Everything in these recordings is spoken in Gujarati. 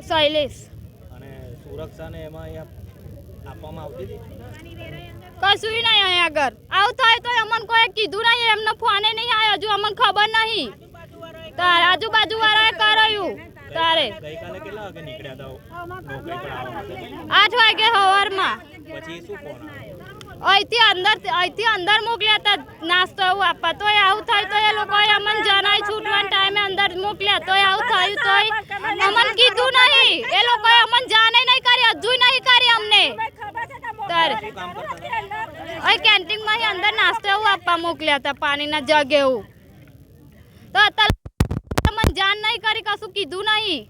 શૈલેષ સુરક્ષા ને એમાં આપવામાં આવતી હતી કશું નહીં અહીંયા આગળ આવું થાય તો અમને કોઈ કીધું નહીં એમનો ફોને નહીં આવ્યો હજુ અમને ખબર નહીં તારે આજુબાજુ વાળાએ કરાયું તારે ગઈકાલે કેટલા વાગે નીકળ્યા હતા નોકરી પર આવવા માટે 8 વાગે સવારમાં પછી શું ફોન અહીંથી અંદર મોકલ્યા હતા નાસ્તો એવું આપવા તો આવું થાય તો એ લોકોએ અમને જણાય છૂટવાના ટાઈમે અંદર મોકલ્યા તો આવું થયું તો અમને કીધું નહીં એ લોકોએ અમને જાણે નહીં કરી હજુ નહીં કરી અમને તારે અહીં કેન્ટીનમાં અંદર નાસ્તો એવું આપવા મોકલ્યા હતા પાણીના જગ એવું તો અત્યારે અમને જાણ નહીં કરી કશું કીધું નહીં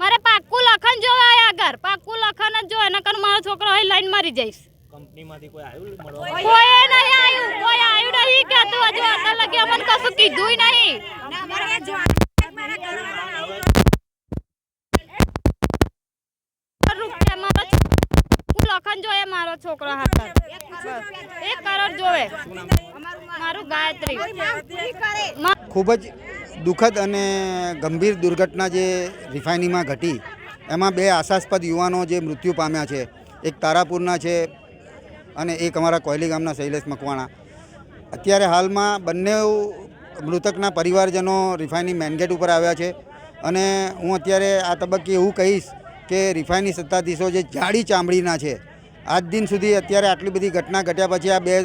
મારે પાક્કું લખન જોવા આગળ પાક્કું લખન જ જો એના કારણ મારો છોકરો અહીં લઈને મરી જઈશ કંપનીમાંથી કોઈ આવ્યું કોઈ આવ્યું નહીં કહેતું હજુ અત્યારે લગી અમને કશું કીધું નહીં લખન જોઈએ મારો છોકરો હાથ 1 કરોડ જોવે મારું ગાયત્રી ખૂબ જ દુઃખદ અને ગંભીર દુર્ઘટના જે રિફાઇનરીમાં ઘટી એમાં 2 આશાસ્પદ યુવાનો જે મૃત્યુ પામ્યા છે એક તારાપુરના છે અને એક અમારા કોયલી ગામના શૈલેષ મકવાણા અત્યારે હાલમાં બંને મૃતકના પરિવારજનો રિફાઇનરી મેનગેટ ઉપર આવ્યા છે અને હું અત્યારે આ તબક્કે એવું કહીશ કે રિફાઇનરી સત્તાધીશો જે જાડી ચામડીના છે આજ દિન સુધી અત્યારે આટલી બધી ઘટના ઘટ્યા પછી આ 2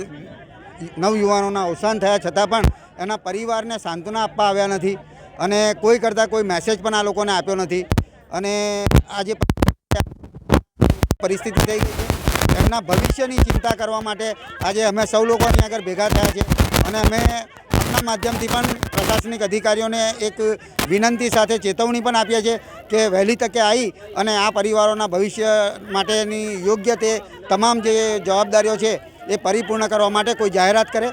નવયુવાનોના અવસાન થયા છતાં પણ એના પરિવારને સાંત્વના આપવા આવ્યા નથી અને કોઈ કરતાં કોઈ મેસેજ પણ આ લોકોને આપ્યો નથી અને આ જે પરિસ્થિતિ થઈ ગઈ છે એમના ભવિષ્યની ચિંતા કરવા માટે આજે અમે સૌ લોકો અહીં આગળ ભેગા થયા છે અને અમે આપણા માધ્યમથી પણ પ્રશાસનિક અધિકારીઓને એક વિનંતી સાથે ચેતવણી પણ આપીએ છીએ કે વહેલી તકે આવી અને આ પરિવારોના ભવિષ્ય માટેની યોગ્ય તે તમામ જે જવાબદારીઓ છે એ પરિપૂર્ણ કરવા માટે કોઈ જાહેરાત કરે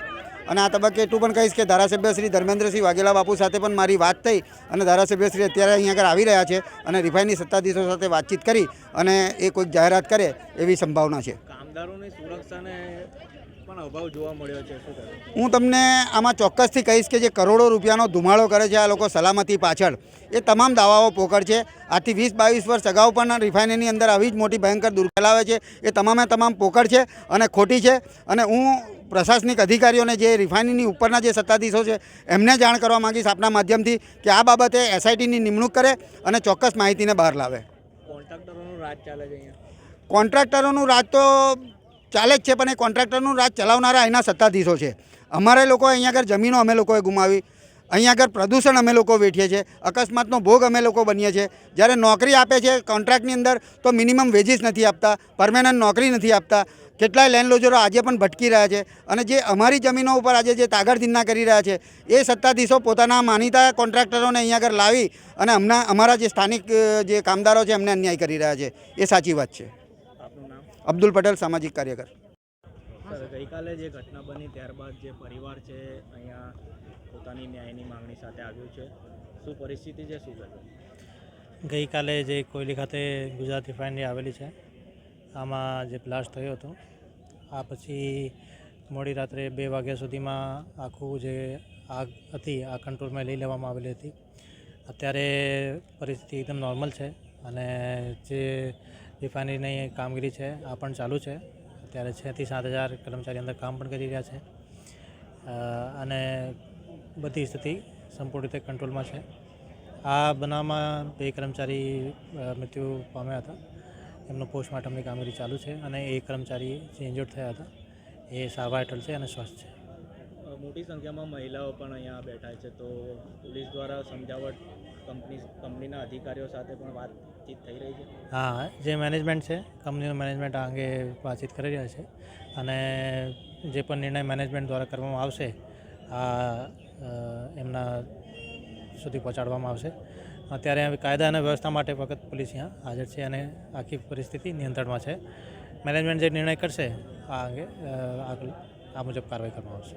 અને આ તબક્કે એટલું પણ કહીશ કે ધારાસભ્ય શ્રી ધર્મેન્દ્રસિંહ વાઘેલા બાપુ સાથે પણ મારી વાત થઈ અને ધારાસભ્ય શ્રી અત્યારે અહીં આગળ આવી રહ્યા છે અને રિફાઇનરી સત્તાધીશો સાથે વાતચીત કરી અને એ કોઈક જાહેરાત કરે એવી સંભાવના છે. કામદારોની સુરક્ષાને પણ અભાવ જોવા મળ્યો છે. હું તમને આમાં ચોક્કસથી કહીશ કે જે કરોડો રૂપિયાનો ધુમાડો કરે છે આ લોકો સલામતી પાછળ એ તમામ દાવાઓ પોકળ છે. આજથી 20-22 વર્ષ અગાઉ પણ રિફાઇનરીની અંદર આવી જ મોટી ભયંકર દુર્ઘટનાઓ છે એ તમામ પોકળ છે અને ખોટી છે અને હું પ્રશાસનિક અધિકારીઓને જે રિફાઇનરીની ઉપરના જે સત્તાધીશો છે એમને જાણ કરવા માગીશ આપના માધ્યમથી કે આ બાબતે SITની નિમણૂક કરે અને ચોક્કસ માહિતીને બહાર લાવે. કોન્ટ્રાક્ટરોનું રાજ ચાલે છે અહીંયા. કોન્ટ્રાક્ટરોનું રાજ તો ચાલે જ છે પણ એ કોન્ટ્રાક્ટરનું રાજ ચલાવનારા અહીંના સત્તાધીશો છે. અમારે લોકો અહીંયા આગળ જમીનો અમે લોકોએ ગુમાવી અહીંયા આગળ પ્રદૂષણ અમે લોકો વેઠીએ છીએ, અકસ્માતનો ભોગ અમે લોકો બનીએ છીએ. જ્યારે નોકરી આપે છે કોન્ટ્રાક્ટની અંદર તો મિનિમમ વેજીસ નથી આપતા, પરમેનન્ટ નોકરી નથી આપતા. કેટલાય લેન્ડલોઝરો આજે પણ ભટકી રહ્યા છે અને જે અમારી જમીનો ઉપર આજે જે તાગડધીન્ના કરી રહ્યા છે એ સત્તાધીશો પોતાના માનીતા કોન્ટ્રાક્ટરોને અહીંયા આગળ લાવી અને અમારા જે સ્થાનિક જે કામદારો છે એમને અન્યાય કરી રહ્યા છે. એ સાચી વાત છે. આપનું નામ? અબ્દુલ પટેલ, સામાજિક કાર્યકર. સર, ગઈકાલે જે ઘટના બની ત્યારબાદ જે પરિવાર છે અહીંયા પોતાની ન્યાયની માંગણી સાથે આવ્યું છે, શું પરિસ્થિતિ છે, શું કહે? ગઈકાલે જે કોયલી ખાતે ગુજરાત રિફાઇનરી આવેલી છે આમાં જે બ્લાસ્ટ થયો હતો આ પછી મોડી રાત્રે 2 વાગ્યા સુધીમાં આખું જે આગ હતી આ કંટ્રોલમાં લઈ લેવામાં આવેલી હતી. અત્યારે પરિસ્થિતિ એકદમ નોર્મલ છે અને જે રિફાઇનરીની કામગીરી છે આ પણ ચાલુ છે. અત્યારે 6 થી 7 હજાર કર્મચારી અંદર કામ પણ કરી રહ્યા છે અને બધી સ્થિતિ સંપૂર્ણ રીતે કંટ્રોલમાં છે. આ બનાવમાં 2 કર્મચારી મૃત્યુ પામ્યા હતા. એમનું પોસ્ટમોર્ટમની કામગીરી ચાલુ છે અને 1 કર્મચારી જે ઇન્જર્ડ થયા હતા એ સારવાર હેઠળ છે અને સ્વસ્થ છે. મોટી સંખ્યામાં મહિલાઓ પણ અહીંયા બેઠા છે, તો પોલીસ દ્વારા સમજાવટ કંપનીના અધિકારીઓ સાથે પણ વાતચીત થઈ રહી છે. હા, જે મેનેજમેન્ટ છે કંપનીનું મેનેજમેન્ટ આ અંગે વાતચીત કરી રહ્યા છે અને જે પણ નિર્ણય મેનેજમેન્ટ દ્વારા કરવામાં આવશે આ એમના સુધી પહોંચાડવામાં આવશે. અત્યારે કાયદા અને વ્યવસ્થા માટે વખત પોલીસ અહીંયા હાજર છે અને આખી પરિસ્થિતિ નિયંત્રણમાં છે. મેનેજમેન્ટ જે નિર્ણય કરશે આ અંગે આ મુજબ કાર્યવાહી કરવામાં આવશે.